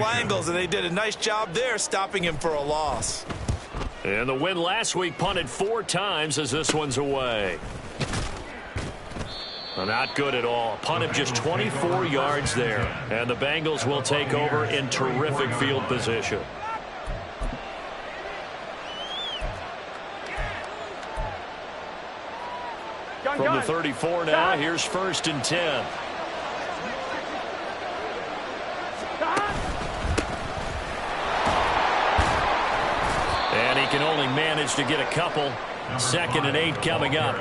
angles, and they did a nice job there stopping him for a loss. And the win last week punted 4 times as this one's away. Not good at all. Punt of just 24 yards there. And the Bengals will take over in terrific field position. From the 34 now, here's 1st and 10. And he can only manage to get a couple. 2nd and 8 coming up.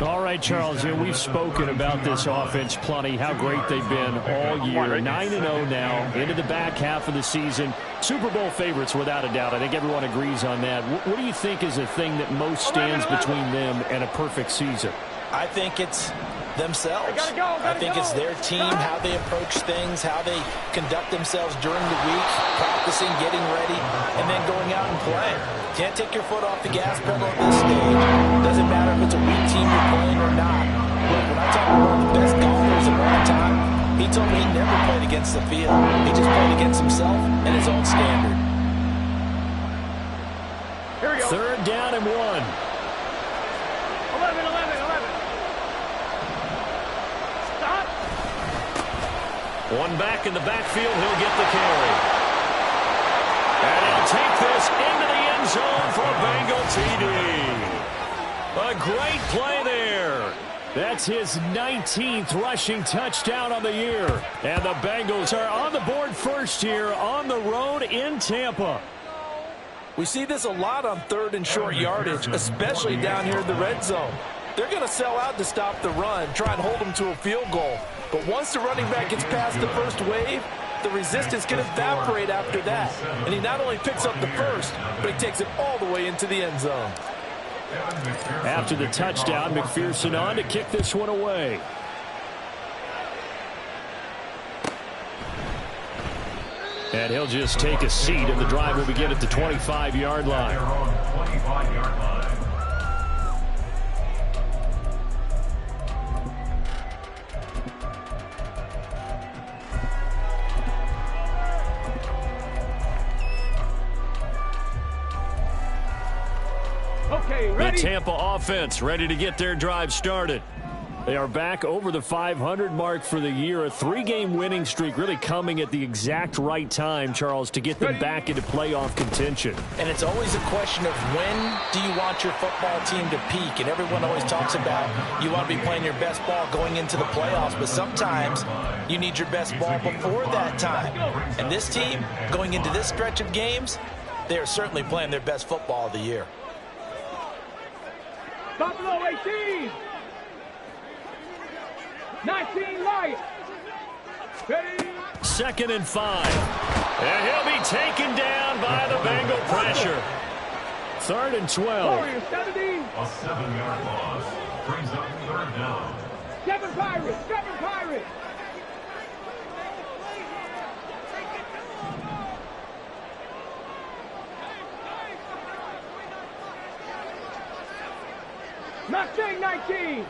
All right, Charles, we've spoken about this offense plenty, how great they've been all year. 9-0 now, into the back half of the season. Super Bowl favorites, without a doubt. I think everyone agrees on that. What do you think is the thing that most stands between them and a perfect season? I think it's themselves. I think it's their team, how they approach things, how they conduct themselves during the week, practicing, getting ready, and then going out and playing. Can't take your foot off the gas pedal at this stage. Doesn't matter if it's a weak team you're playing or not. Look, when I talk to one of the best golfers of all time, he told me he never played against the field. He just played against himself and his own standard. Here we go. 3rd down and 1. 11. Stop. One back in the backfield, he'll get the carry. And he'll take this into the end zone for a Bengal TD. A great play there. That's his 19th rushing touchdown on the year. And the Bengals are on the board first here on the road in Tampa. We see this a lot on 3rd and short yardage, especially down here in the red zone. They're going to sell out to stop the run, try and hold them to a field goal. But once the running back gets past the first wave, the resistance can evaporate after that. And he not only picks up the first, but he takes it all the way into the end zone. After the touchdown, McPherson on to kick this one away. And he'll just take a seat, and the drive will begin at the 25-yard line. Okay, ready? The Tampa offense ready to get their drive started. They are back over the 500 mark for the year. A 3-game winning streak really coming at the exact right time, Charles, to get them back into playoff contention. And it's always a question of when do you want your football team to peak? And everyone always talks about you want to be playing your best ball going into the playoffs. But sometimes you need your best ball before that time. And this team, going into this stretch of games, they are certainly playing their best football of the year. Buffalo 18. 19 Lions. Ready? 2nd and 5. And he'll be taken down by the Bengal pressure. 3rd and 12. Warriors 70. A 7-yard loss brings up 3rd down. 7 Pirates. 7 Pirates. Mustang 19.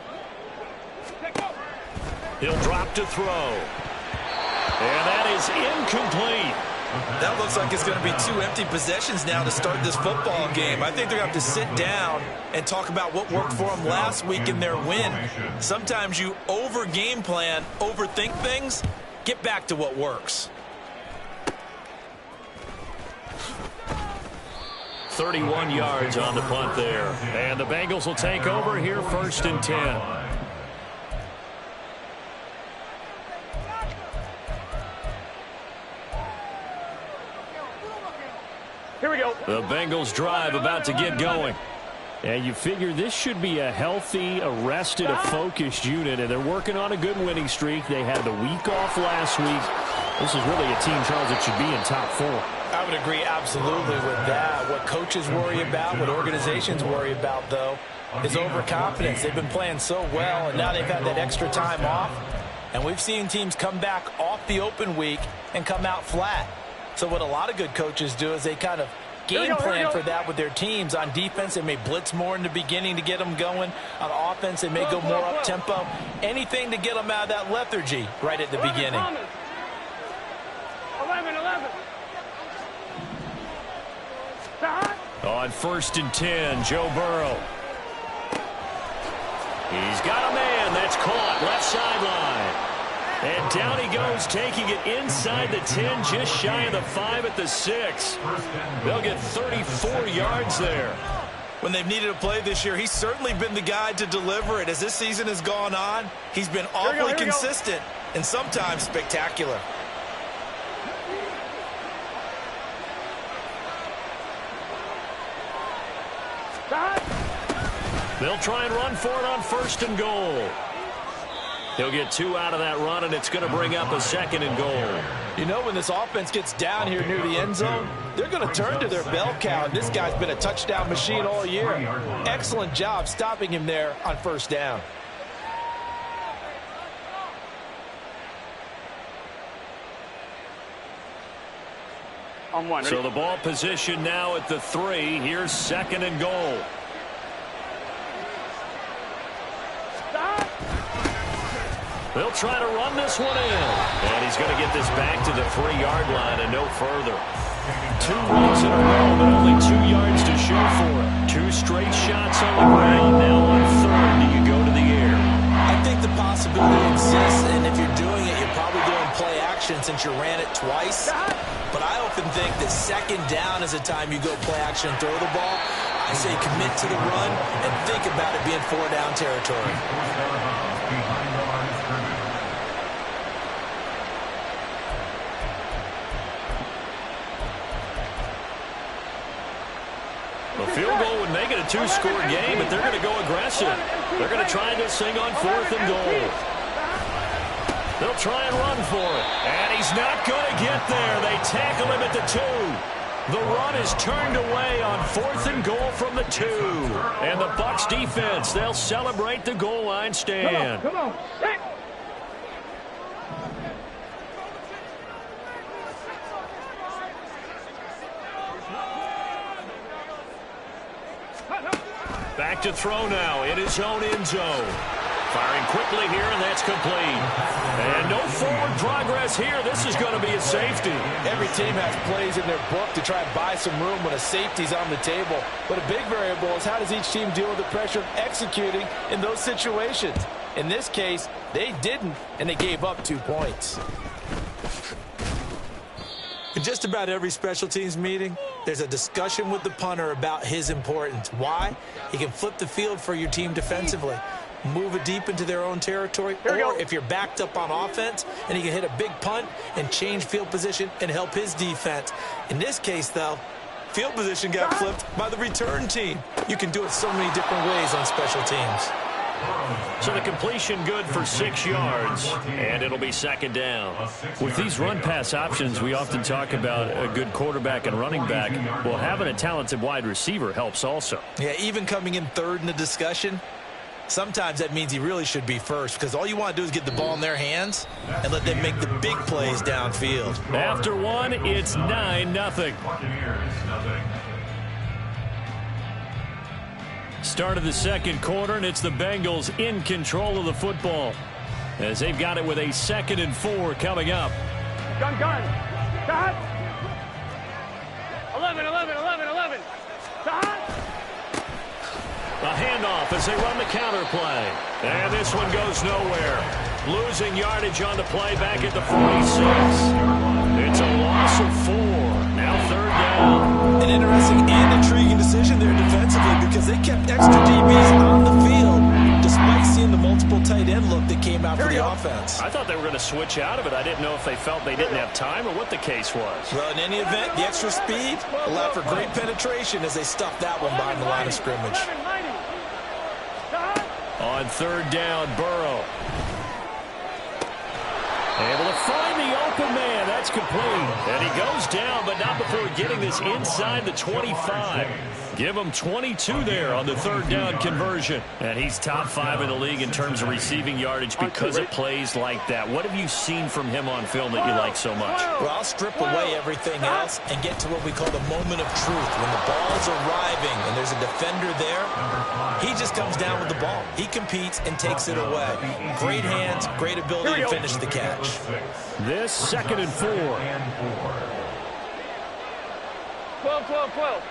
He'll drop to throw. And that is incomplete. That looks like it's going to be 2 empty possessions now to start this football game. I think they're going to have to sit down and talk about what worked for them last week in their win. Sometimes you over-game plan, overthink things. Get back to what works. 31 yards on the punt there. And the Bengals will take over here 1st and 10. Here we go. The Bengals drive about to get going. And you figure this should be a healthy, a rested, a focused unit, and they're working on a good winning streak. They had the week off last week. This is really a team, Charles, that should be in top 4. I would agree absolutely with that. What coaches worry about, what organizations worry about, though, is overconfidence. They've been playing so well, and now they've had that extra time off. And we've seen teams come back off the open week and come out flat. So what a lot of good coaches do is they kind of game plan for that with their teams. On defense, they may blitz more in the beginning to get them going. On offense, they may go more up-tempo. Anything to get them out of that lethargy right at the beginning. 11. On 1st and 10, Joe Burrow. He's got a man. That's caught. Left sideline. And down he goes, taking it inside the 10, just shy of the 5 at the 6. They'll get 34 yards there. When they've needed a play this year, he's certainly been the guy to deliver it. As this season has gone on, he's been awfully consistent and sometimes spectacular. They'll try and run for it on 1st and goal. He'll get 2 out of that run, and it's going to bring up a 2nd and goal. You know, when this offense gets down here near the end zone, they're going to turn to their bell cow. This guy's been a touchdown machine all year. Excellent job stopping him there on 1st down. On 1. So the ball position now at the 3. Here's 2nd and goal. They'll try to run this one in. And he's going to get this back to the 3-yard line and no further. 2 runs in a row, but only 2 yards to show for it. 2 straight shots on the ground. Now on 3rd, do you go to the air? I think the possibility exists, and if you're doing it, you're probably doing play action since you ran it twice. But I often think that 2nd down is a time you go play action and throw the ball. I say commit to the run and think about it being 4-down territory. The field goal would make it a 2-score game, but they're going to go aggressive. They're going to try this thing on 4th and goal. They'll try and run for it. And he's not going to get there. They tackle him at the 2. The run is turned away on 4th and goal from the 2. And the Bucs defense, they'll celebrate the goal line stand. Come on. Back to throw now in his own end zone. Firing quickly here, and that's complete. And no forward progress here. This is going to be a safety. Every team has plays in their book to try and buy some room when a safety's on the table. But a big variable is how does each team deal with the pressure of executing in those situations. In this case, they didn't, and they gave up 2 points. In just about every special teams meeting, there's a discussion with the punter about his importance. Why? He can flip the field for your team defensively, move it deep into their own territory, or if you're backed up on offense, and he can hit a big punt and change field position and help his defense. In this case, though, field position got flipped by the return team. You can do it so many different ways on special teams. So the completion good for 6 yards, and it'll be 2nd down. With these run-pass options, we often talk about a good quarterback and running back. Well, having a talented wide receiver helps also. Yeah, even coming in 3rd in the discussion, sometimes that means he really should be first, because all you want to do is get the ball in their hands and let them make the big plays downfield. After 1, it's 9-0. Start of the 2nd quarter, and it's the Bengals in control of the football as they've got it with a 2nd and 4 coming up. Gun. Stop. 11. Stop. A handoff as they run the counter play. And this one goes nowhere. Losing yardage on the play back at the 46. It's a loss of 4. Now 3rd down. An interesting and intriguing decision there defensively because they kept extra DBs on the field despite seeing the multiple tight end look that came out for the offense. I thought they were going to switch out of it. I didn't know if they felt they didn't have time or what the case was. Well, in any event, the extra speed allowed for great penetration as they stuffed that one behind the line of scrimmage. On 3rd down, Burrow. Able to find the open man. That's complete. And he goes down, but not before getting this inside the 25. Give him 22 there on the 3rd down conversion. And he's top 5 in the league in terms of receiving yardage because of plays like that. What have you seen from him on film that you like so much? Well, I'll strip away everything else and get to what we call the moment of truth. When the ball's arriving and there's a defender there, he just comes down with the ball. He competes and takes it away. Great hands, great ability to finish the catch. This 2nd and 4. 12.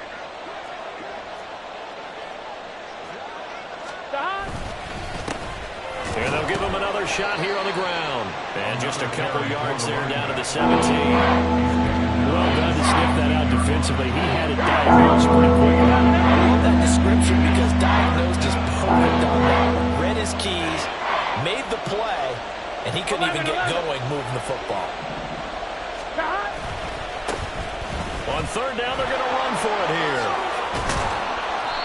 And they'll give him another shot here on the ground. And just a couple yards there down to the 17. Well done to sniff that out defensively. He had it diagnosed pretty quickly. I love that description because diagnosed is perfect on that one. Read his keys, made the play, and he couldn't even get going moving the football. On third down, they're going to run for it here.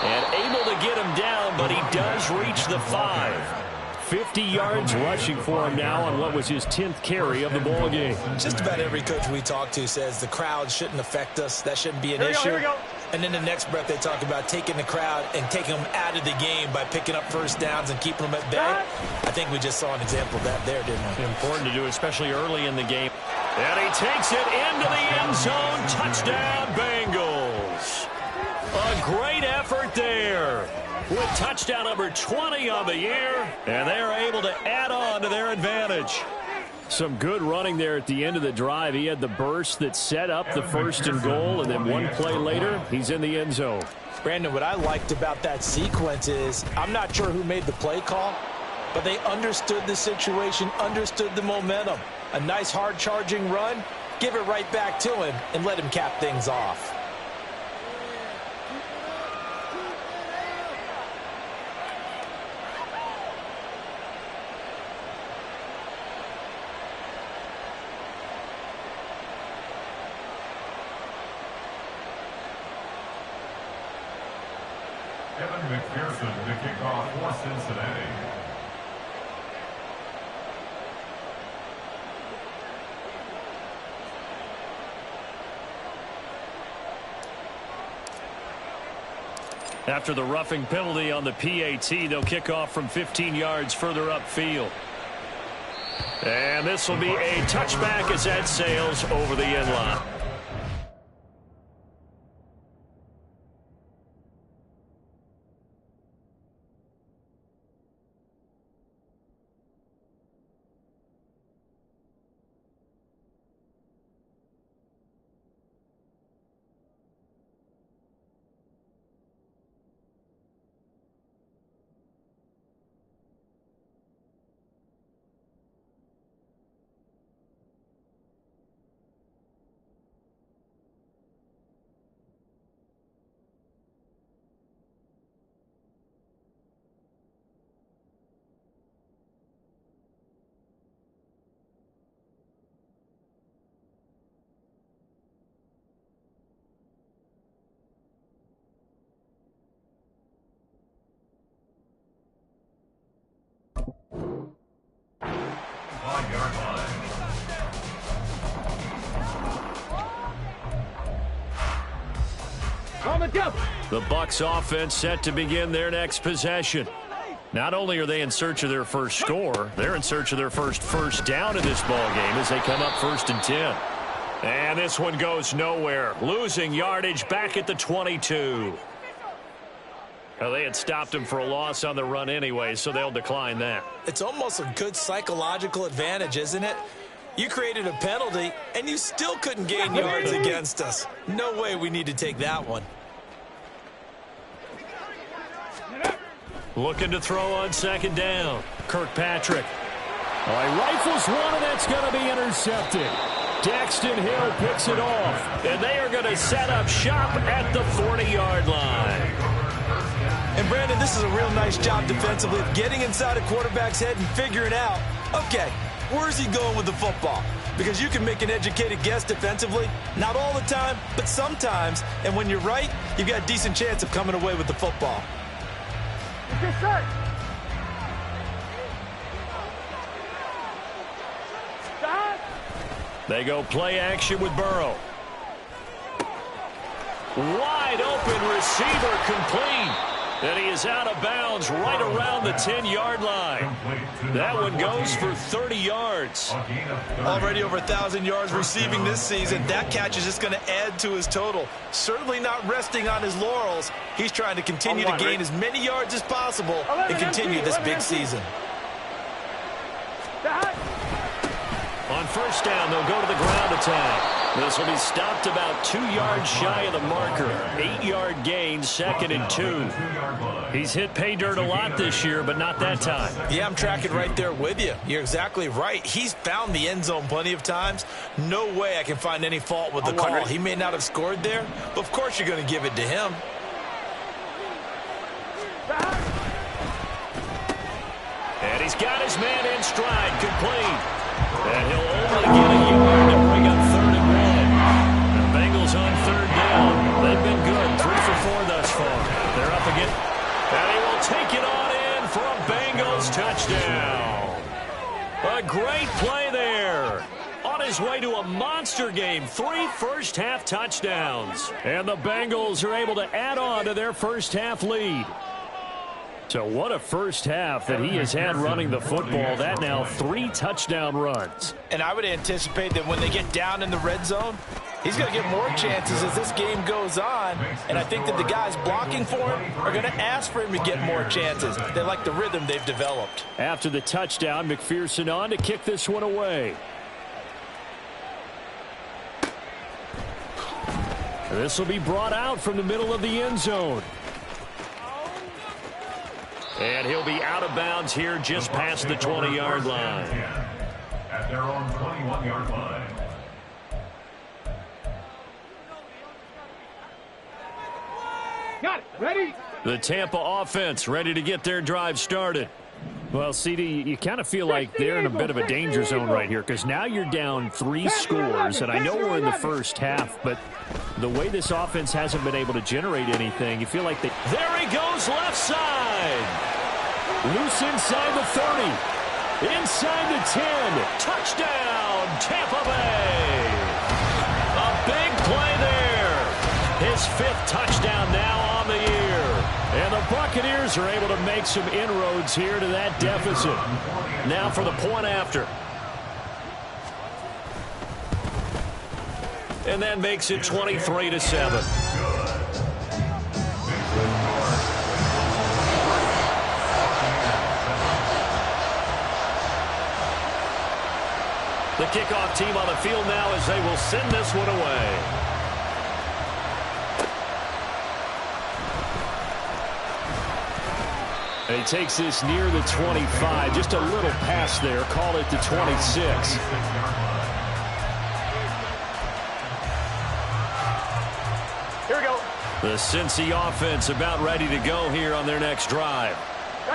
And able to get him down, but he does reach the 5. 50 yards rushing for him now on what was his 10th carry of the ball game. Just about every coach we talk to says the crowd shouldn't affect us. That shouldn't be an issue. Here we go. And then the next breath they talk about taking the crowd and taking them out of the game by picking up first downs and keeping them at bay. I think we just saw an example of that there, didn't we? Important to do, especially early in the game. And he takes it into the end zone. Touchdown, Bengals. A great effort there. With touchdown number 20 on the year, and they're able to add on to their advantage. Some good running there at the end of the drive. He had the burst that set up the first and goal, and then one play later, he's in the end zone. Brandon, what I liked about that sequence is I'm not sure who made the play call, but they understood the situation, understood the momentum. A nice hard-charging run, give it right back to him, and let him cap things off. Evan McPherson, the kickoff for Cincinnati. After the roughing penalty on the PAT, they'll kick off from 15 yards further upfield. And this will be a touchback as that sails over the end line. The Bucs offense set to begin their next possession. Not only are they in search of their first score, they're in search of their first down in this ball game as they come up 1st and 10. And this one goes nowhere. Losing yardage back at the 22. Well, they had stopped him for a loss on the run anyway, so they'll decline that. It's almost a good psychological advantage, isn't it? You created a penalty, and you still couldn't gain yards against us. No way we need to take that one. Looking to throw on 2nd down. Kirkpatrick. All right, rifles one, and that's going to be intercepted. Daxton Hill picks it off, and they are going to set up shop at the 40-yard line. And, Brandon, this is a real nice job defensively of getting inside a quarterback's head and figuring out, okay, where's he going with the football? Because you can make an educated guess defensively, not all the time, but sometimes. And when you're right, you've got a decent chance of coming away with the football. Yes, sir. They go play action with Burrow. Wide open receiver complete. And he is out of bounds right around the 10-yard line. That one goes for 30 yards. Already over 1,000 yards receiving this season. That catch is just going to add to his total. Certainly not resting on his laurels. He's trying to continue to gain as many yards as possible and continue this big season. On first down. They'll go to the ground attack. This will be stopped about 2 yards shy of the marker. 8-yard gain, 2nd and 2. He's hit pay dirt a lot this year, but not that time. Yeah, I'm tracking right there with you. You're exactly right. He's found the end zone plenty of times. No way I can find any fault with the call. He may not have scored there, but of course you're going to give it to him. And he's got his man in stride, complete. And he'll only get a yard to bring up 3rd and 1. The Bengals on 3rd down. They've been good, 3 for 4 thus far. They're up again. And he will take it on in for a Bengals touchdown. A great play there. On his way to a monster game, 3 first-half touchdowns. And the Bengals are able to add on to their first-half lead. So what a first half that he has had running the football. That now 3 touchdown runs. And I would anticipate that when they get down in the red zone, he's going to get more chances as this game goes on. And I think that the guys blocking for him are going to ask for him to get more chances. They like the rhythm they've developed. After the touchdown, McPherson on to kick this one away. This will be brought out from the middle of the end zone. And he'll be out of bounds here just past the 20-yard line. At their own 21-yard line. Got it. Ready? The Tampa offense ready to get their drive started. Well, CD, you kind of feel like they're in a bit of a danger zone right here because now you're down 3 scores, and I know we're in the first half, but the way this offense hasn't been able to generate anything, you feel like they... There he goes, left side. Loose inside the 30. Inside the 10. Touchdown, Tampa Bay. A big play there. His 5th touchdown now on the year. And the Buccaneers are able to make some inroads here to that deficit. Now for the point after. And that makes it 23-7. The kickoff team on the field now as they will send this one away. And he takes this near the 25. Just a little pass there. Call it the 26. Here we go. The Cincy offense about ready to go here on their next drive.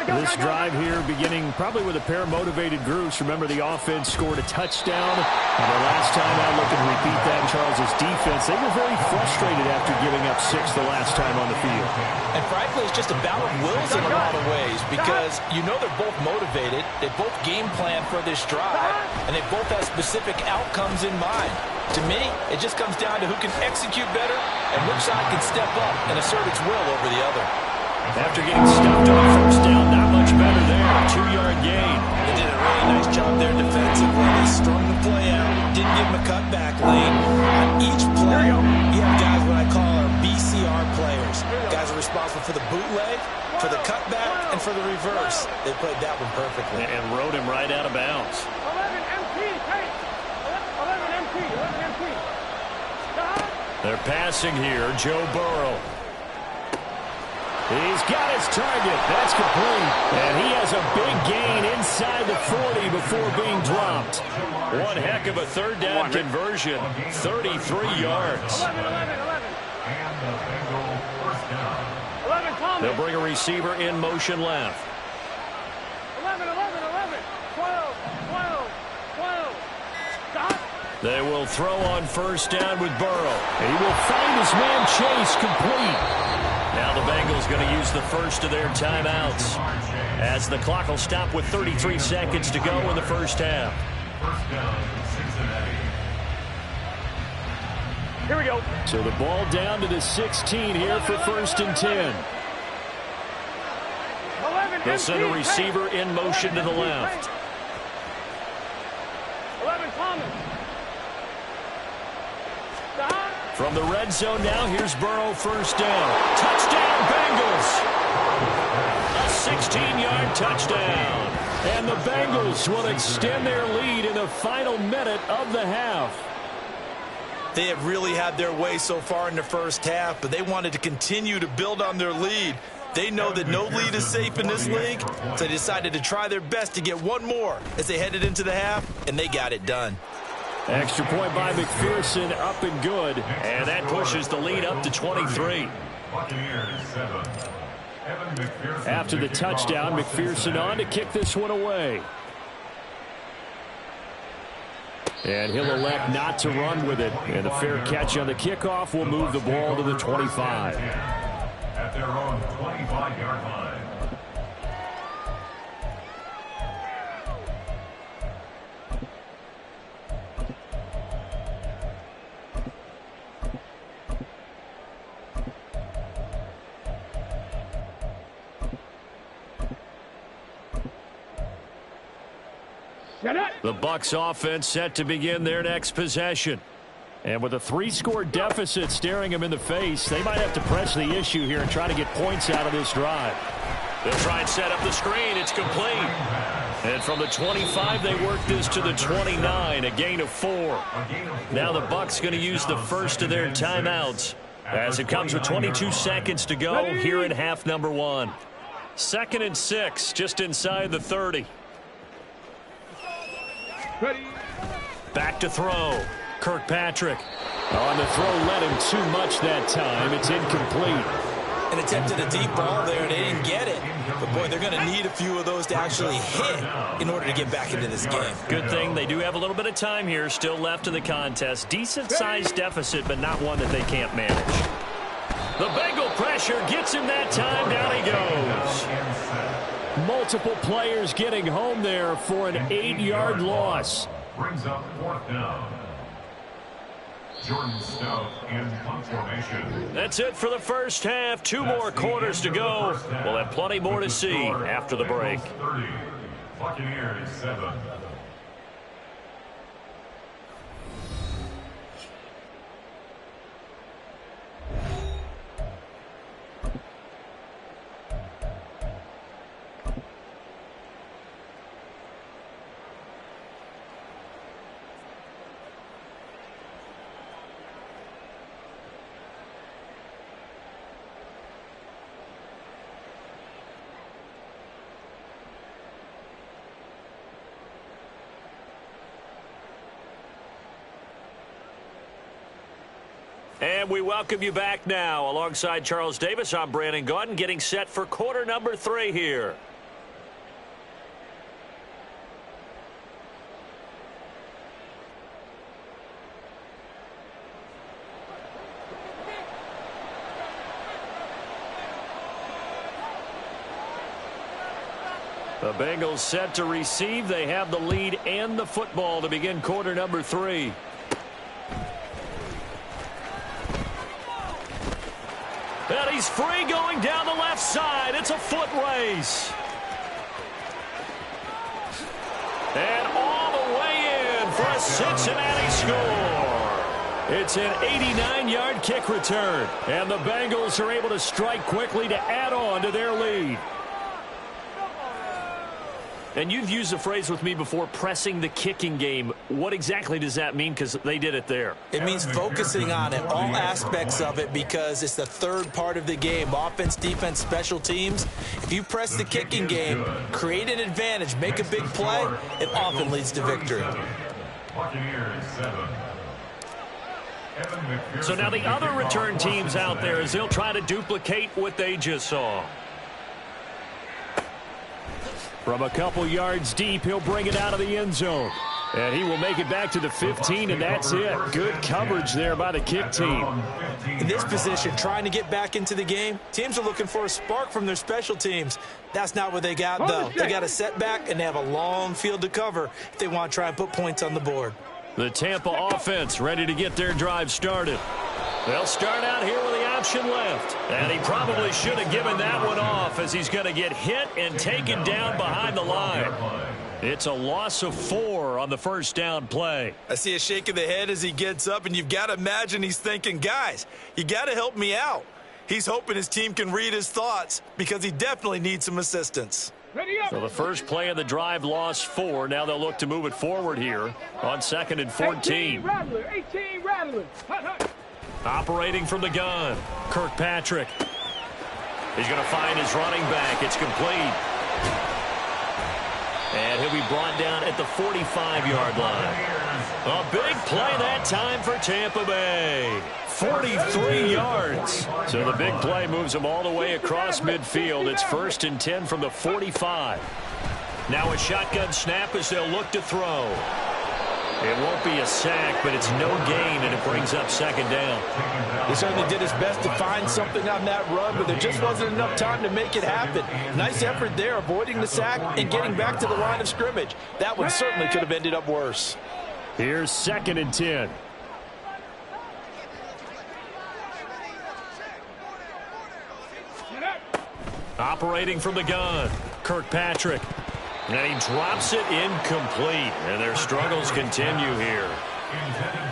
This drive here beginning probably with a pair of motivated groups. Remember, the offense scored a touchdown. And the last time out, looking to repeat that, Charles' defense, they were very frustrated after giving up 6 the last time on the field. And frankly, it's just a battle of wills in a lot of ways because you know they're both motivated. They both game plan for this drive, and they both have specific outcomes in mind. To me, it just comes down to who can execute better and which side can step up and assert its will over the other. After getting stuffed on first down, not much better there. 2-yard gain. They did a really nice job there defensively. They strung the play out, didn't give him a cutback lane. On each play, you have guys what I call our BCR players. Guys are responsible for the bootleg, for the cutback, and for the reverse. They played that one perfectly. And rode him right out of bounds. 11 MT, take. 11 MT, 11 MT. They're passing here. Joe Burrow. He's got his target. That's complete. And he has a big gain inside the 40 before being dropped. One heck of a third down conversion. 33 yards. 11. And the Bengals first down. 11, Thomas. They'll bring a receiver in motion left. 11. 12. Stop. They will throw on first down with Burrow. And he will find his man Chase complete. Now the Bengals going to use the first of their timeouts as the clock will stop with 33 seconds to go in the first half. First down, Cincinnati. Here we go. So the ball down to the 16 here for 1st and 10. 11 They'll send a MT, receiver in motion to the left. 11 Thomas. Stop. From the red zone now, here's Burrow, first down. Touchdown, Bengals! A 16-yard touchdown. And the Bengals will extend their lead in the final minute of the half. They have really had their way so far in the first half, but they wanted to continue to build on their lead. They know that no lead is safe in this league, so they decided to try their best to get one more as they headed into the half, and they got it done. Extra point by McPherson, up and good. And that pushes the lead up to 23. After the touchdown, McPherson on to kick this one away. And he'll elect not to run with it. And a fair catch on the kickoff will move the ball to the 25. At their own 25-yard line. The Bucs offense set to begin their next possession. And with a 3-score deficit staring them in the face, they might have to press the issue here and try to get points out of this drive. They'll try and set up the screen. It's complete. And from the 25, they work this to the 29, a gain of 4. Now the Bucs going to use the first of their timeouts as it comes with 22 seconds to go here in half number 1. 2nd and 6, just inside the 30. Back to throw. Kirkpatrick. On the throw, led him too much that time. It's incomplete. And attempted a deep ball there, and they didn't get it. But, boy, they're going to need a few of those to actually hit in order to get back into this game. Good thing they do have a little bit of time here still left in the contest. Decent-sized deficit, but not one that they can't manage. The Bengal pressure gets him that time. Down he goes. Multiple players getting home there for an 8-yard loss. Brings up 4th down. Jordan Stout in punt formation. That's it for the first half. 2 more quarters to go. We'll have plenty more to see after the break. 30. Buccaneers 7. And we welcome you back now. Alongside Charles Davis, I'm Brandon Gaudin, getting set for quarter number 3 here. The Bengals set to receive. They have the lead and the football to begin quarter number 3. And he's free going down the left side. It's a foot race. And all the way in for a Cincinnati score. It's an 89-yard kick return. And the Bengals are able to strike quickly to add on to their lead. And you've used the phrase with me before, pressing the kicking game. What exactly does that mean? Because they did it there. It means focusing on it, all aspects of it, because it's the third part of the game. Offense, defense, special teams. If you press the kicking game, create an advantage, make a big play, it often leads to victory. Buccaneers 7. So now the other return teams out there as they'll try to duplicate what they just saw. From a couple yards deep, he'll bring it out of the end zone. And he will make it back to the 15, and that's it. Good coverage there by the kick team. In this position, trying to get back into the game, teams are looking for a spark from their special teams. That's not what they got, though. They got a setback, and they have a long field to cover if they want to try and put points on the board. The Tampa offense ready to get their drive started. They'll start out here with the option left. And he probably should have given that one off as he's going to get hit and taken down behind the line. It's a loss of 4 on the first down play. I see a shake of the head as he gets up, and you've got to imagine he's thinking, guys, you got to help me out. He's hoping his team can read his thoughts because he definitely needs some assistance. So the first play of the drive lost 4. Now they'll look to move it forward here on 2nd and 14. 18 Rattler. Operating from the gun, Kirkpatrick. He's going to find his running back. It's complete. And he'll be brought down at the 45-yard line. A big play that time for Tampa Bay. 43 yards. So the big play moves them all the way across midfield. It's 1st and 10 from the 45. Now a shotgun snap as they'll look to throw. It won't be a sack, but it's no gain, and it brings up 2nd down. He certainly did his best to find something on that run, but there just wasn't enough time to make it happen. Nice effort there, avoiding the sack and getting back to the line of scrimmage. That one certainly could have ended up worse. Here's 2nd and 10. Operating from the gun, Kirkpatrick. And he drops it incomplete. And their struggles continue here.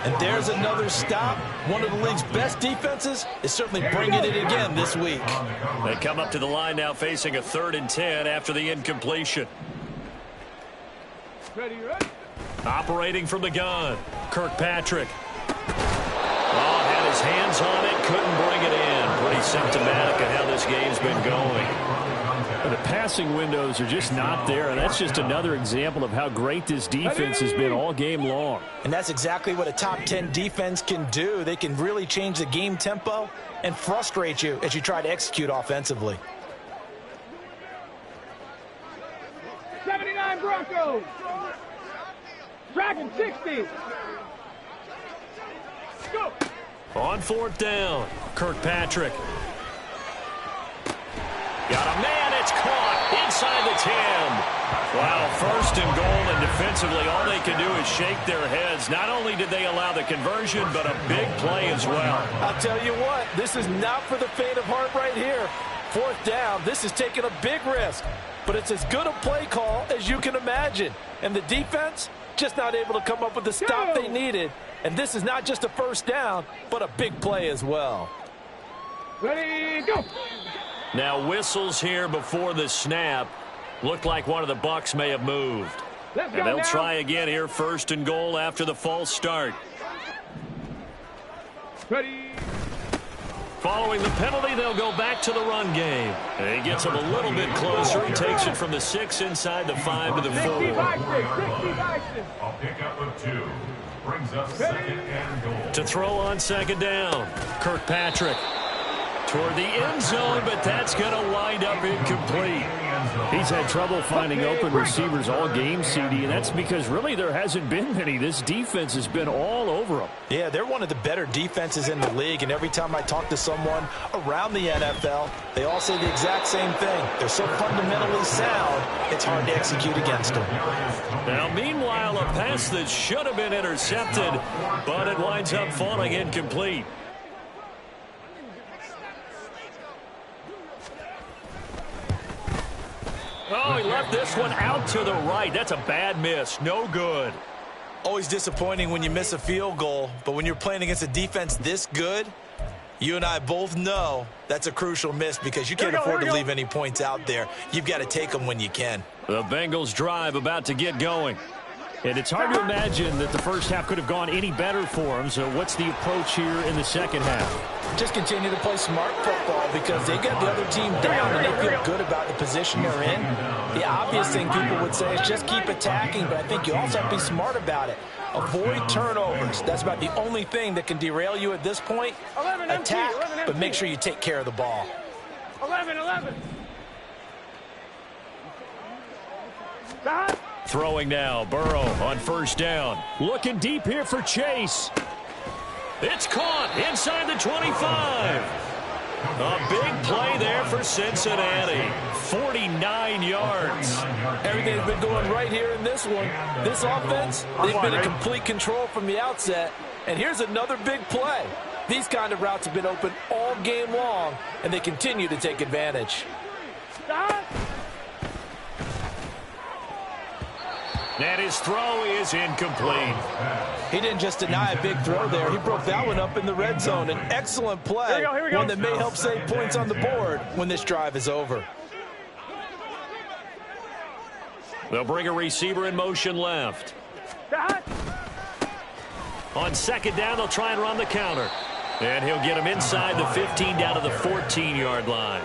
And there's another stop. One of the league's best defenses is certainly bringing it again this week. They come up to the line now facing a 3rd and 10 after the incompletion. Ready. Operating from the gun, Kirkpatrick. Oh, had his hands on it, couldn't bring it in. Pretty symptomatic of how this game's been going. The passing windows are just not there, and that's just another example of how great this defense has been all game long. And that's exactly what a top 10 defense can do. They can really change the game tempo and frustrate you as you try to execute offensively. 79 Broncos. Dragon 60. Go. On 4th down, Kirkpatrick. Got a man, it's caught inside the 10. Wow, 1st and goal, and defensively all they can do is shake their heads. Not only did they allow the conversion, but a big play as well. I'll tell you what, this is not for the faint of heart right here. 4th down, this is taking a big risk, but it's as good a play call as you can imagine. And the defense just not able to come up with the stop they needed. And this is not just a 1st down, but a big play as well. Ready, go. Now whistles here before the snap. Looked like one of the Bucs may have moved. Let's go And they'll now. try again here, 1st and goal after the false start. Ready. Following the penalty, they'll go back to the run game. And he gets him a little bit closer. He takes it from the 6 inside the 5 to the 4. 60 by 6. I'll pick up with 2. Brings up 2nd and goal. To throw on 2nd down, Kirkpatrick. Toward the end zone, but that's going to wind up incomplete. He's had trouble finding open receivers all game, CD, and that's because really there hasn't been many. This defense has been all over them. Yeah, they're one of the better defenses in the league, and every time I talk to someone around the NFL, they all say the exact same thing. They're so fundamentally sound, it's hard to execute against them. Now, meanwhile, a pass that should have been intercepted, but it winds up falling incomplete. Oh, he left this one out to the right. That's a bad miss. No good. Always disappointing when you miss a field goal, but when you're playing against a defense this good, you and I both know that's a crucial miss because you can't afford to leave any points out there. You've got to take them when you can. The Bengals drive about to get going. And it's hard to imagine that the first half could have gone any better for them. So what's the approach here in the second half? Just continue to play smart football because they get the other team down and they feel good about the position they're in. The obvious thing people would say is just keep attacking, but I think you also have to be smart about it. Avoid turnovers. That's about the only thing that can derail you at this point. Attack, but make sure you take care of the ball. 11. Throwing now, Burrow on 1st down. Looking deep here for Chase. It's caught inside the 25. A big play there for Cincinnati. 49 yards. Everything's been going right here in this one. This offense, they've been in complete control from the outset. And here's another big play. These kind of routes have been open all game long, and they continue to take advantage. And his throw is incomplete. He didn't just deny a big throw there. He broke that one up in the red zone. An excellent play, Here we go. one that may help save points on the board when this drive is over. They'll bring a receiver in motion left. On second down, they'll try and run the counter. And he'll get him inside the 15 down to the 14-yard line.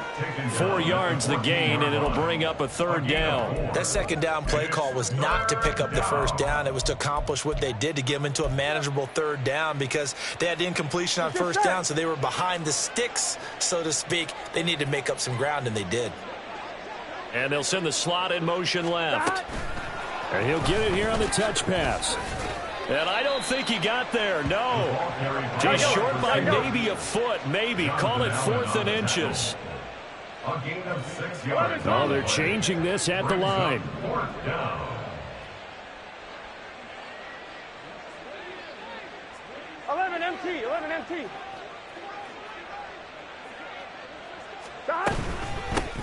4 yards the gain, and it'll bring up a third down. That second down play call was not to pick up the first down. It was to accomplish what they did, to get them into a manageable third down, because they had incompletion on first down, so they were behind the sticks, so to speak. They needed to make up some ground, and they did. And they'll send the slot in motion left. And he'll get it here on the touch pass. And I don't think he got there, no. Just short by maybe a foot, maybe. Call it 4th and inches. A gain of 6 yards. Oh, they're changing this at the line. 4th down. 11 MT, 11 MT.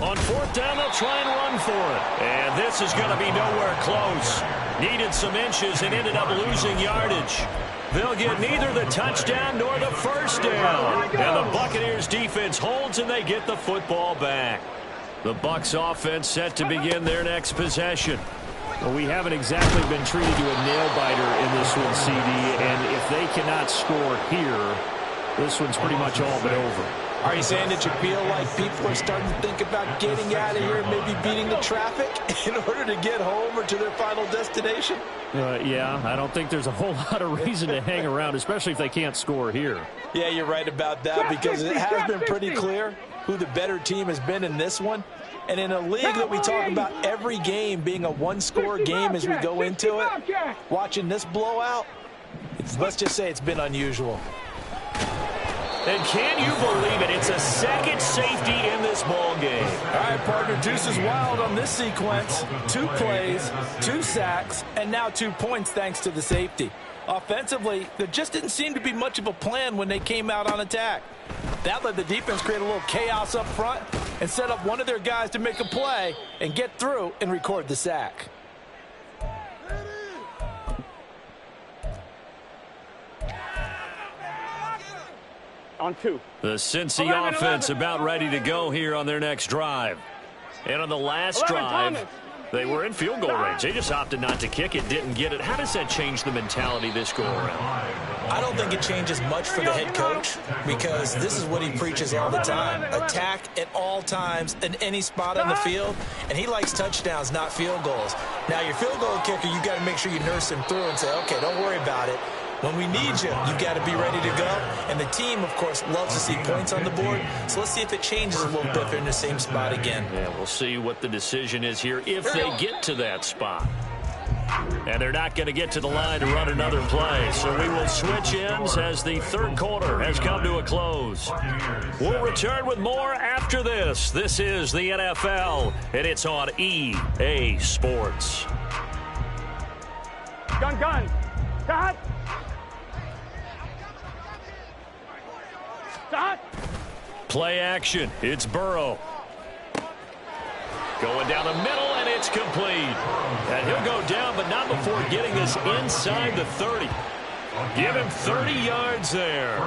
On 4th down, they'll try and run for it. And this is going to be nowhere close. Needed some inches and ended up losing yardage. They'll get neither the touchdown nor the first down. And the Buccaneers defense holds and they get the football back. The Bucs offense set to begin their next possession. Well, we haven't exactly been treated to a nail-biter in this one, CD. And if they cannot score here, this one's pretty much all but over. Are you saying that you feel like people are starting to think about getting out of here, maybe beating the traffic in order to get home or to their final destination? Yeah, I don't think there's a whole lot of reason to hang around, especially if they can't score here. Yeah, you're right about that, because it has been pretty clear who the better team has been in this one. And in a league that we talk about every game being a one-score game as we go into it, watching this blowout, let's just say it's been unusual. And can you believe it? It's a second safety in this ball game. All right, partner, deuce is wild on this sequence. 2 plays, 2 sacks, and now 2 points thanks to the safety. Offensively, there just didn't seem to be much of a plan when they came out on attack. That let the defense create a little chaos up front and set up one of their guys to make a play and get through and record the sack. On 2. The Cincy offense about ready to go here on their next drive. And on the last drive, they were in field goal range. They just opted not to kick it, didn't get it. How does that change the mentality this go around? I don't think it changes much for the head coach, because this is what he preaches all the time. Attack at all times in any spot on the field, and he likes touchdowns, not field goals. Now, your field goal kicker, you got to make sure you nurse him through and say, okay, don't worry about it. When we need you, you've got to be ready to go. And the team, of course, loves to see points on the board. So let's see if it changes a little bit if they're in the same spot again. Yeah, we'll see what the decision is here if they get to that spot. And they're not going to get to the line to run another play. So we will switch ends as the third quarter has come to a close. We'll return with more after this. This is the NFL, and it's on EA Sports. Gun. Stop. Stop. Play action. It's Burrow. Going down the middle, and it's complete. And he'll go down, but not before getting this inside the 30. Give him 30 yards there.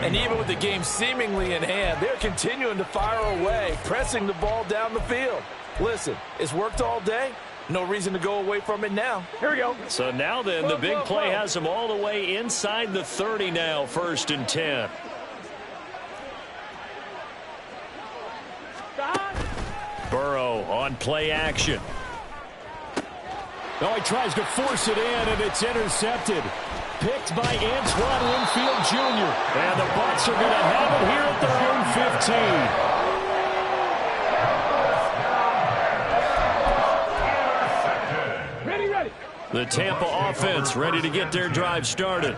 And even with the game seemingly in hand, they're continuing to fire away, pressing the ball down the field. Listen, it's worked all day. No reason to go away from it now. Here we go. So now then, the big play has them all the way inside the 30 now, 1st and 10. Burrow on play action. Oh, he tries to force it in, and it's intercepted. Picked by Antoine Winfield Jr. And the Bucs are going to have it here at their own 15. Ready. The Tampa offense ready to get their drive started.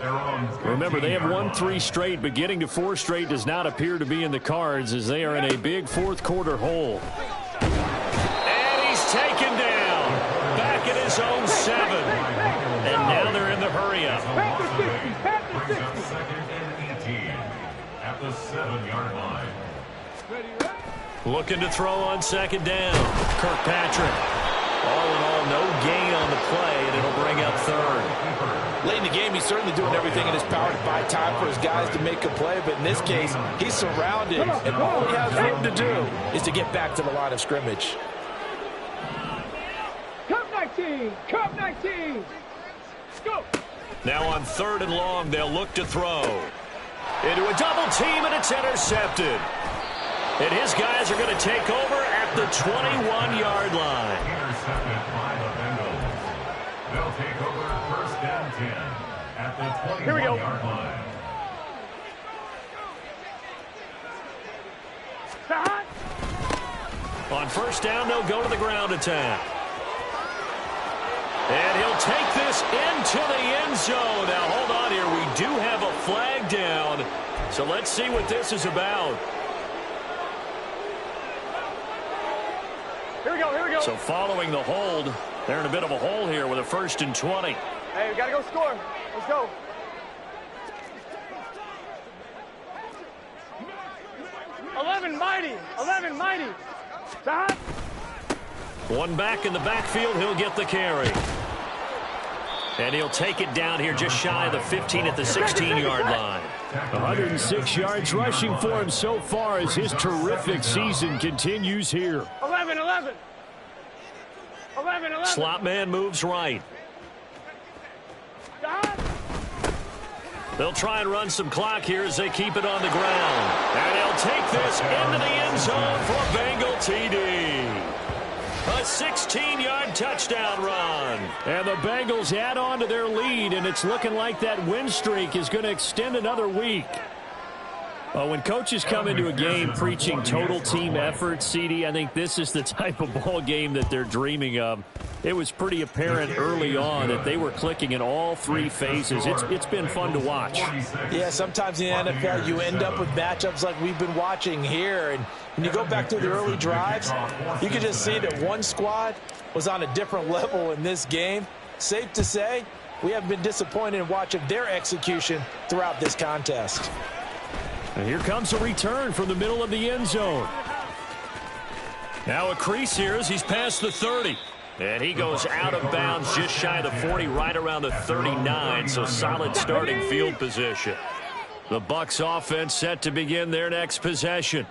Remember, they have won 3 straight, but getting to 4 straight does not appear to be in the cards as they are in a big fourth quarter hole. And he's taken down. Back at his own 7. And now they're in the hurry-up. Pat the 60. Second and 18 at the 7-yard line. Looking to throw on second down. Kirkpatrick. All in all, no gain on the play, and it'll bring up 3rd. Late in the game, he's certainly doing everything in his power to buy time for his guys to make a play. But in this case, he's surrounded, and all he has room to do is to get back to the line of scrimmage. 19. Cup 19. Go. Now on 3rd and long, they'll look to throw. Into a double team, and it's intercepted. And his guys are going to take over at the 21-yard line. Intercepted by the Bengals. They'll take over 1st and 10 at the 21-yard line. On 1st down, they'll go to the ground attack. And he'll take this into the end zone. Now, hold on here. We do have a flag down. So let's see what this is about. Here we go, here we go. So following the hold, they're in a bit of a hole here with a 1st and 20. Hey, we got to go score. Let's go. Mighty. 11 mighty. Stop. One back in the backfield. He'll get the carry. And he'll take it down here just shy of the 15 at the 16-yard line. 106 yards rushing for him so far as his terrific season continues here. 11. Slot man moves right. Stop. They'll try and run some clock here as they keep it on the ground. And he'll take this into the end zone for a Bengal TD. A 16-yard touchdown run. And the Bengals add on to their lead, and it's looking like that win streak is going to extend another week. When coaches come into a game preaching total team effort, CD, I think this is the type of ball game that they're dreaming of. It was pretty apparent early on that they were clicking in all three phases. It's been fun to watch. Yeah, sometimes in the NFL you end up with matchups like we've been watching here. And when you go back to the early drives, you can just see that one squad was on a different level in this game. Safe to say, we have been disappointed in watching their execution throughout this contest. And here comes a return from the middle of the end zone. Now a crease here as he's past the 30. And he goes out of bounds just shy of the 40, right around the 39. So solid starting field position. The Bucs offense set to begin their next possession.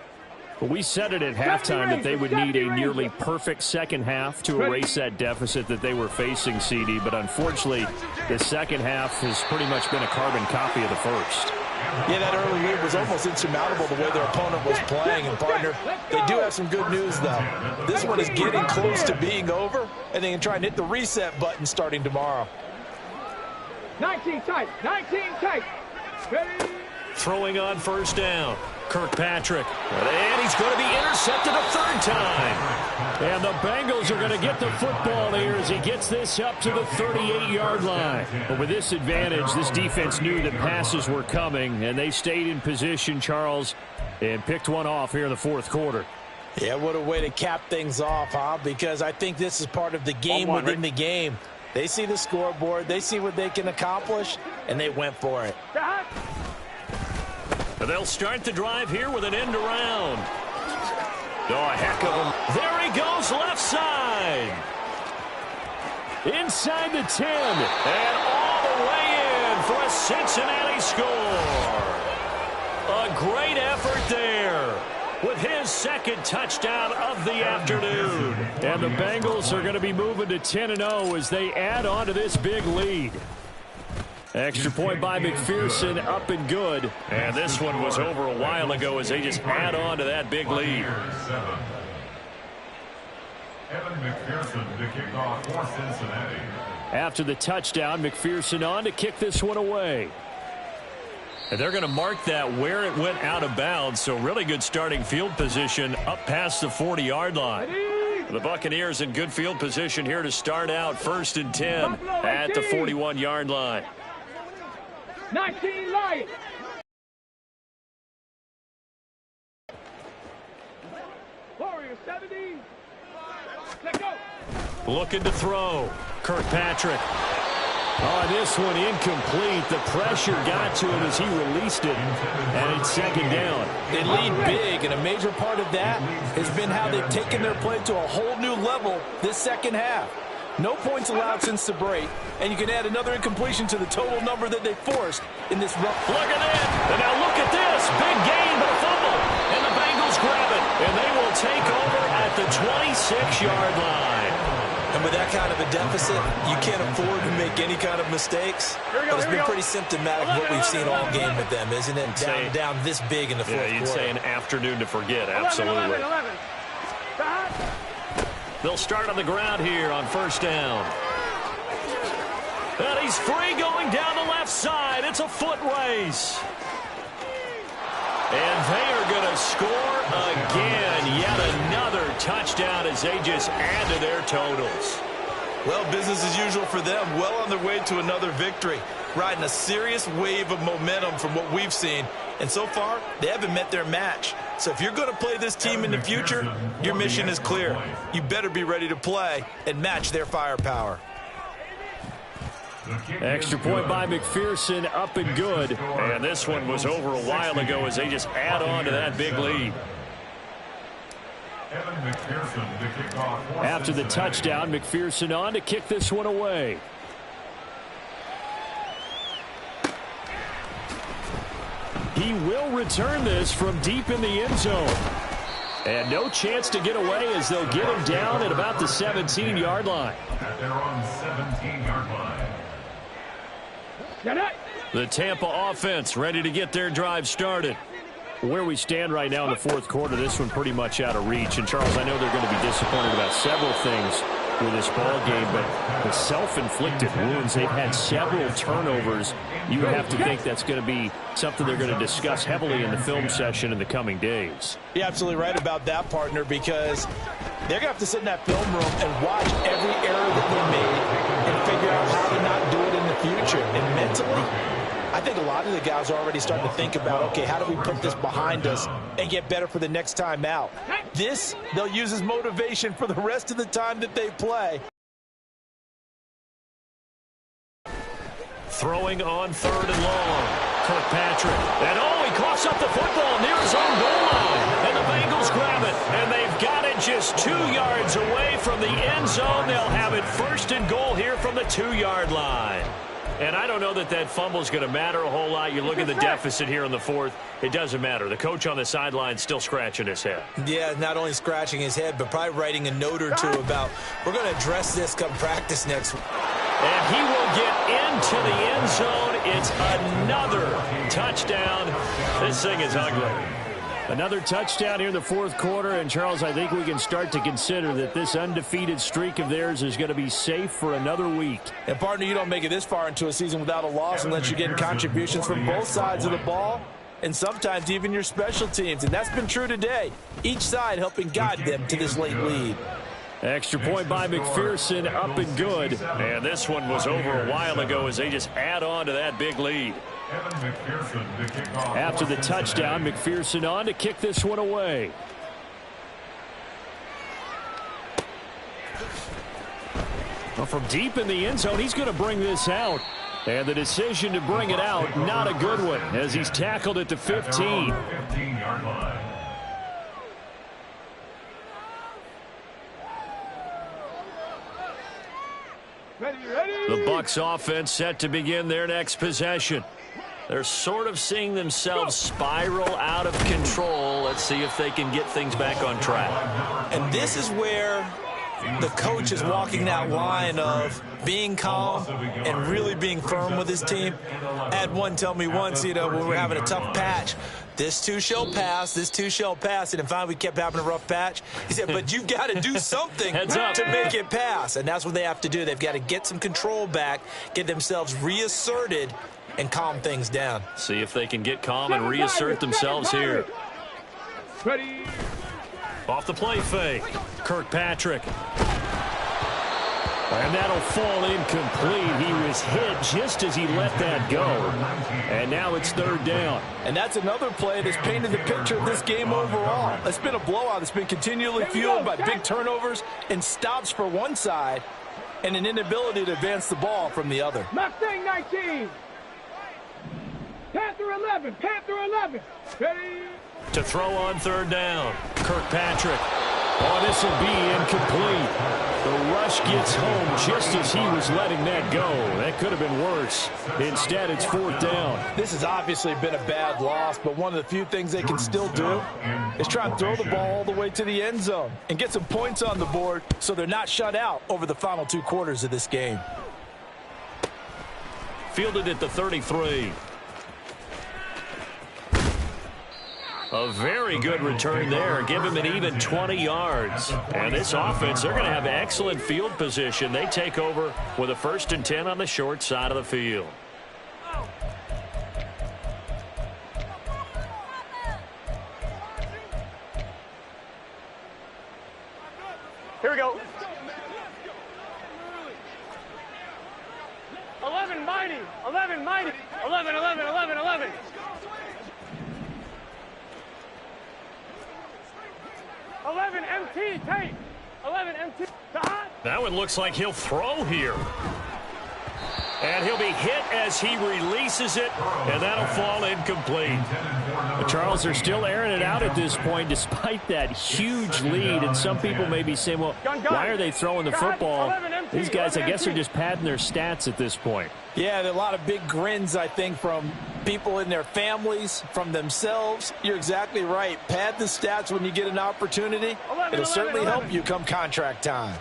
But we said it at halftime that they would need a nearly perfect second half to erase that deficit that they were facing, CD. But unfortunately, the second half has pretty much been a carbon copy of the first. Yeah, that early lead was almost insurmountable the way their opponent was playing. And, partner, they do have some good news, though. This one is getting close to being over, and they can try and hit the reset button starting tomorrow. 19 tight. 19 tight. Ready? Throwing on first down. Kirkpatrick. And he's going to be intercepted a third time. And the Bengals are going to get the football here as he gets this up to the 38-yard line. But with this advantage, this defense knew that passes were coming, and they stayed in position, Charles, and picked one off here in the fourth quarter. Yeah, what a way to cap things off, huh? Because I think this is part of the game within the game. They see the scoreboard, they see what they can accomplish, and they went for it. They'll start the drive here with an end around. Oh, a heck of them. There he goes, left side. Inside the 10. And all the way in for a Cincinnati score. A great effort there with his second touchdown of the afternoon. And the Bengals are going to be moving to 10-0 as they add on to this big lead. Extra point by McPherson, up and good. And this one was over a while ago as they just add on to that big lead. Evan McPherson to kick off for Cincinnati. After the touchdown, McPherson on to kick this one away. And they're going to mark that where it went out of bounds, so really good starting field position up past the 40-yard line. The Buccaneers in good field position here to start out 1st and 10 at the 41-yard line. 19 light. Warrior 70. Let go. Looking to throw. Kirkpatrick. Oh, this one incomplete. The pressure got to him as he released it. And it's second down. They lead big, and a major part of that has been how they've taken their play to a whole new level this second half. No points allowed since the break, and you can add another incompletion to the total number that they forced in this rough. Look at that. And now look at this. Big gain, but a fumble. And the Bengals grab it. And they will take over at the 26-yard line. And with that that kind of a deficit, you can't afford to make any kind of mistakes. But it's been pretty symptomatic of what we've seen all game with them, isn't it? Down this big in the fourth quarter. You'd say an afternoon to forget, absolutely. 11. They'll start on the ground here on first down. And he's free going down the left side. It's a foot race. And they are going to score again. Yet another touchdown as they just add to their totals. Well, business as usual for them. Well on their way to another victory. Riding a serious wave of momentum from what we've seen. And so far, they haven't met their match. So if you're going to play this team in the future, your mission is clear. You better be ready to play and match their firepower. Extra point by McPherson, up and good. And this one was over a while ago as they just add on to that big lead. After the touchdown, McPherson on to kick this one away. He will return this from deep in the end zone. And no chance to get away as they'll get him down at about the 17-yard line. At their own 17-yard line. The Tampa offense ready to get their drive started. Where we stand right now in the fourth quarter, this one pretty much out of reach. And, Charles, I know they're going to be disappointed about several things with this ball game, but the self-inflicted wounds, they've had several turnovers. You would have to think that's going to be something they're going to discuss heavily in the film session in the coming days. You're absolutely right about that, partner, because they're going to have to sit in that film room and watch every error that they made and figure out how to not do it in the future. And mentally, I think a lot of the guys are already starting to think about, okay, how do we put this behind us and get better for the next time out? This, they'll use as motivation for the rest of the time that they play. Throwing on third and long. Kirkpatrick. And he coughs up the football near his own goal line. And the Bengals grab it. And they've got it just 2 yards away from the end zone. They'll have it first and goal here from the 2-yard line. And I don't know that that fumble is going to matter a whole lot. You look at the deficit here in the fourth. It doesn't matter. The coach on the sideline still scratching his head. Yeah, not only scratching his head, but probably writing a note or two about, we're going to address this come practice next week. And he will get into the end zone. It's another touchdown. This thing is ugly. Another touchdown here in the fourth quarter. And, Charles, I think we can start to consider that this undefeated streak of theirs is going to be safe for another week. And, partner, you don't make it this far into a season without a loss unless you're getting contributions from both sides of the ball and sometimes even your special teams. And that's been true today. Each side helping guide them to this late lead. Extra point by McPherson, up and good. And this one was over a while ago as they just add on to that big lead. After the touchdown, McPherson on to kick this one away. Well, from deep in the end zone, he's going to bring this out. And the decision to bring it out, not a good one, as he's tackled at the 15. The Bucs offense set to begin their next possession. They're sort of seeing themselves spiral out of control. Let's see if they can get things back on track. And this is where the coach is walking that line of being calm and really being firm with his team. I had one tell me once, when we were having a tough patch, this too shall pass, this too shall pass. And finally we kept having a rough patch. He said, but you've got to do something to make it pass. And that's what they have to do. They've got to get some control back, get themselves reasserted, and calm things down. See if they can get calm and reassert themselves here. Ready. Off the play fake. Kirkpatrick. And that'll fall incomplete. He was hit just as he let that go. And now it's third down. And that's another play that's painted the picture of this game overall. It's been a blowout. It's been continually fueled by big turnovers and stops for one side and an inability to advance the ball from the other. Mustang 19. Panther 11. Panther 11. Ready. To throw on third down. Kirkpatrick. Oh, this will be incomplete. The rush gets home just as he was letting that go. That could have been worse. Instead, it's 4th down. This has obviously been a bad loss, but one of the few things they can still do is try and throw the ball all the way to the end zone and get some points on the board so they're not shut out over the final 2 quarters of this game. Fielded at the 33. A very good return there. Give him an even 20 yards. And this offense, they're going to have excellent field position. They take over with a 1st and 10 on the short side of the field. Here we go. 11 mighty. 11 mighty. 11, 11, 11, 11. 11 MT, tape. 11 MT. That one looks like he'll throw here. And he'll be hit as he releases it, and that'll fall incomplete. But Charles, they're still airing it out at this point despite that huge lead. And some people may be saying, well, why are they throwing the football? These guys, I guess, are just padding their stats at this point. Yeah, there are a lot of big grins, I think, from people in their families, from themselves. You're exactly right. Pad the stats when you get an opportunity. It'll certainly help you come contract time.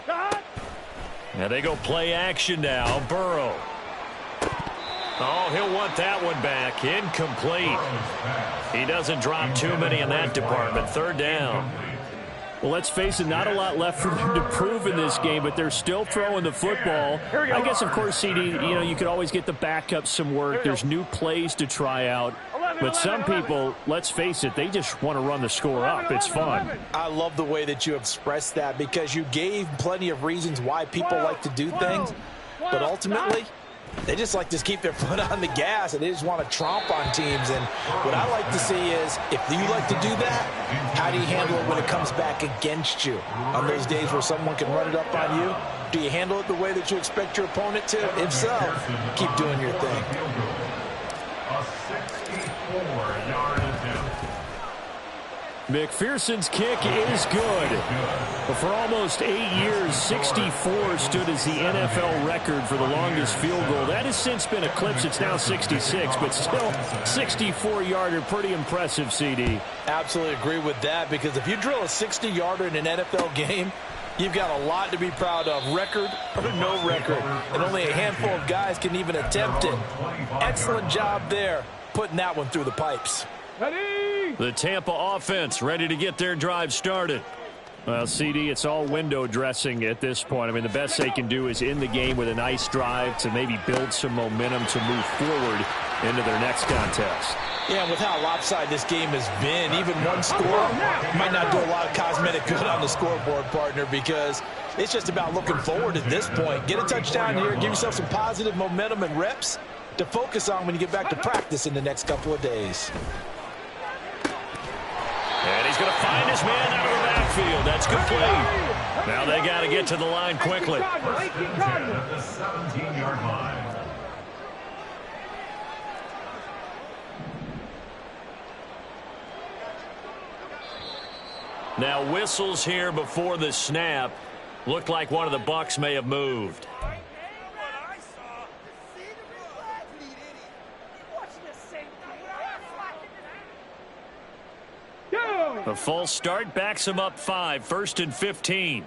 And they go play action now. Burrow. Oh, he'll want that one back. Incomplete. He doesn't drop too many in that department. 3rd down. Well, let's face it, not a lot left for them to prove in this game, but they're still throwing the football. I guess, of course, CD, you could always get the backup some work. There's new plays to try out. But some people, let's face it, they just want to run the score up. It's fun. I love the way that you expressed that because you gave plenty of reasons why people like to do things. But ultimately, they just like to keep their foot on the gas, and they just want to tromp on teams. And what I like to see is, if you like to do that, how do you handle it when it comes back against you? On those days where someone can run it up on you, do you handle it the way that you expect your opponent to? If so, keep doing your thing. A 64-yard attempt. McPherson's kick is good. But for almost 8 years, 64 stood as the NFL record for the longest field goal. That has since been eclipsed. It's now 66, but still 64-yarder. Pretty impressive, CD. Absolutely agree with that, because if you drill a 60-yarder in an NFL game, you've got a lot to be proud of, record or no record. And only a handful of guys can even attempt it. Excellent job there, putting that one through the pipes. The Tampa offense ready to get their drive started. Well, CD, it's all window dressing at this point. I mean, the best they can do is end the game with a nice drive to maybe build some momentum to move forward into their next contest. Yeah, with how lopsided this game has been, even one score might not do a lot of cosmetic good on the scoreboard, partner, because it's just about looking forward at this point. Get a touchdown here, give yourself some positive momentum and reps to focus on when you get back to practice in the next couple of days. And he's going to find his man out of the backfield. That's complete. Now they got to get to the line quickly. First and 10 at the 17-yard line. Now whistles here before the snap. Looked like one of the Bucs may have moved. A false start backs him up 5. 1st and 15.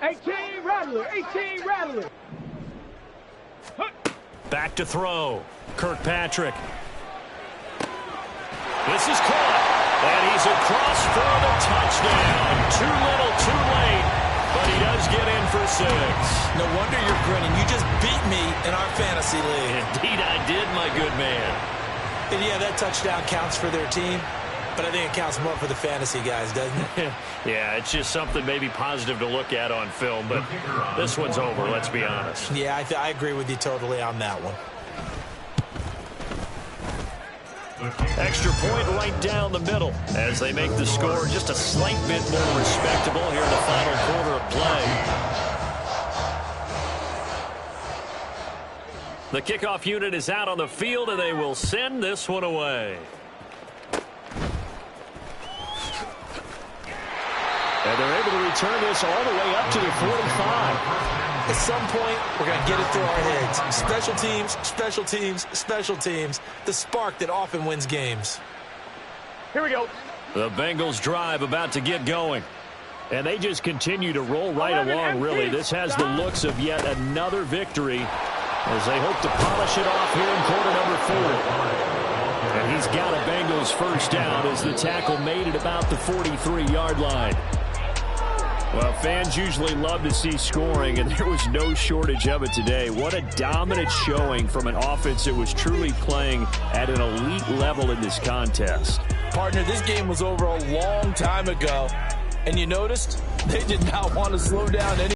18 Rattler, 18 Rattler. Back to throw. Kirkpatrick. This is caught. And he's across for the touchdown. Too little, too late. But he does get in for 6. No wonder you're grinning. You just beat me in our fantasy league. Indeed I did, my good man. And yeah, that touchdown counts for their team, but I think it counts more for the fantasy guys, doesn't it? Yeah, it's just something maybe positive to look at on film, but this one's over, let's be honest. Yeah, I agree with you totally on that one. Extra point right down the middle as they make the score just a slight bit more respectable here in the final quarter of play. The kickoff unit is out on the field, and they will send this one away. And they're able to return this all the way up to the 45. At some point, we're going to get it through our heads. Special teams, special teams, special teams. The spark that often wins games. Here we go. The Bengals drive about to get going. And they just continue to roll right along, really. This has the looks of yet another victory as they hope to polish it off here in quarter number 4. And he's got a Bengals first down as the tackle made at about the 43-yard line. Well, fans usually love to see scoring, and there was no shortage of it today. What a dominant showing from an offense that was truly playing at an elite level in this contest. Partner, this game was over a long time ago, and you noticed they did not want to slow down any